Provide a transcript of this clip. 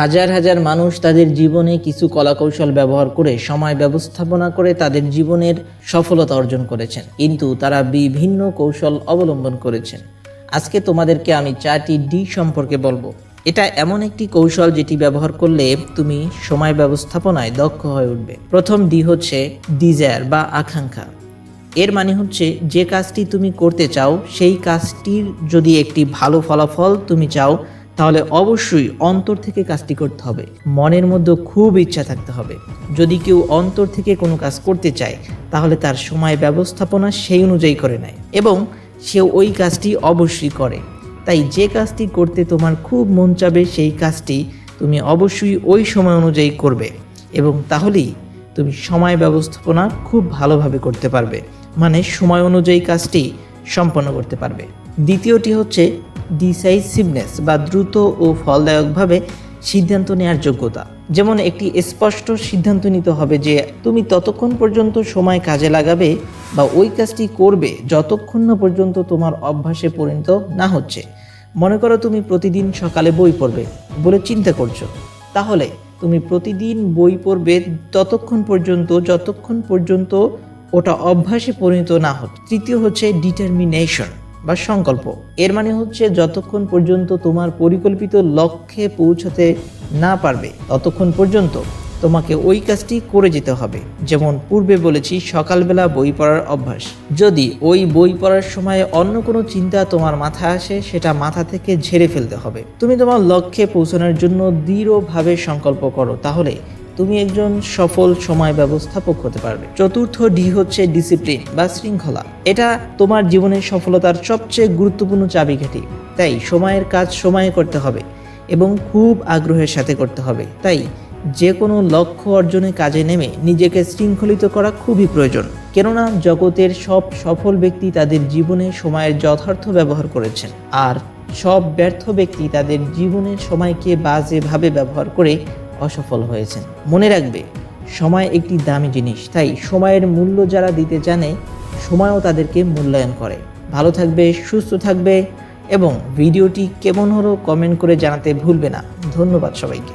হাজার হাজার মানুষ তাদের জীবনে কিছু কলাকৌশল ব্যবহার করে সময় ব্যবস্থাপনা করে তাদের জীবনের সফলতা অর্জন করেছেন, কিন্তু তারা বিভিন্ন কৌশল অবলম্বন করেছেন। আজকে তোমাদেরকে আমি 4টি ডি সম্পর্কে বলবো। এটা এমন একটি কৌশল যেটি ব্যবহার করলে তুমি সময় ব্যবস্থাপনায় দক্ষ হয়ে উঠবে। প্রথম ডি হচ্ছে ডিজায়ার বা আকাঙ্ক্ষা। এর মানে হচ্ছে যে কাজটি তুমি করতে চাও সেই কাজটির যদি একটি ভালো ফলাফল তুমি চাও, তাহলে অবশ্যই অন্তর থেকে কাজটি করতে হবে। মনের মধ্যে খুব ইচ্ছা থাকতে হবে। যদি কেউ অন্তর থেকে কোনো কাজ করতে চায় তাহলে তার সময় ব্যবস্থাপনা সেই অনুযায়ী করে নেয় এবং সে ওই কাজটি অবশ্যই করে। তাই যে কাজটি করতে তোমার খুব মন চাবে সেই কাজটি তুমি অবশ্যই ওই সময় অনুযায়ী করবে এবং তাহলেই তুমি সময় ব্যবস্থাপনা খুব ভালোভাবে করতে পারবে, মানে সময় অনুযায়ী কাজটি সম্পন্ন করতে পারবে। দ্বিতীয়টি হচ্ছে ডিসাইসিভনেস বা দ্রুত ও ফলদায়কভাবে সিদ্ধান্ত নেওয়ার যোগ্যতা। যেমন একটি স্পষ্ট সিদ্ধান্ত নিতে হবে যে তুমি ততক্ষণ পর্যন্ত সময় কাজে লাগাবে বা ওই কাজটি করবে যতক্ষণ না পর্যন্ত তোমার অভ্যাসে পরিণত না হচ্ছে। মনে করো তুমি প্রতিদিন সকালে বই পড়বে বলে চিন্তা করছো, তাহলে তুমি প্রতিদিন বই পড়বে ততক্ষণ পর্যন্ত যতক্ষণ পর্যন্ত ওটা অভ্যাসে পরিণত না হচ্ছে। তৃতীয় হচ্ছে ডিটারমিনেশন বা সংকল্প। এর মানে হচ্ছে যতক্ষণ পর্যন্ত তোমার পরিকল্পিত লক্ষ্যে পৌঁছাতে না পারবে ততক্ষণ পর্যন্ত তোমাকে ওই কাজটি করে যেতে হবে। যেমন পূর্বে বলেছি সকালবেলা বই পড়ার অভ্যাস। যদি ওই বই পড়ার সময় অন্য কোনো চিন্তা তোমার মাথায় আসে সেটা মাথা থেকে ঝেড়ে ফেলতে হবে। তুমি তোমার লক্ষ্যে পৌঁছানোর জন্য দৃঢ়ভাবে সংকল্প করো, তাহলে তুমি একজন সফল সময় ব্যবস্থাপক হতে পারবে। চতুর্থ ডি হচ্ছে ডিসিপ্লিন বা শৃঙ্খলা। এটা তোমার জীবনের সফলতার সবচেয়ে গুরুত্বপূর্ণ চাবিকাঠি। তাই সময়ের কাজ সময়ে করতে হবে এবং খুব আগ্রহের সাথে করতে হবে। তাই যে কোনো লক্ষ্য অর্জনে কাজে নেমে নিজেকে শৃঙ্খলিত করা খুবই প্রয়োজন। কেননা জগতের সব সফল ব্যক্তি তাদের জীবনে সময়ের যথার্থ ব্যবহার করেছেন, আর সব ব্যর্থ ব্যক্তি তাদের জীবনের সময়কে বাজেভাবে ব্যবহার করে অসফল হয়েছেন। মনে রাখবে, সময় একটি দামি জিনিস, তাই সময়ের মূল্য যারা দিতে জানে সময়ও তাদেরকে মূল্যায়ন করে। ভালো থাকবে, সুস্থ থাকবে এবং ভিডিওটি কেমন হলো কমেন্ট করে জানাতে ভুলবে না। ধন্যবাদ সবাইকে।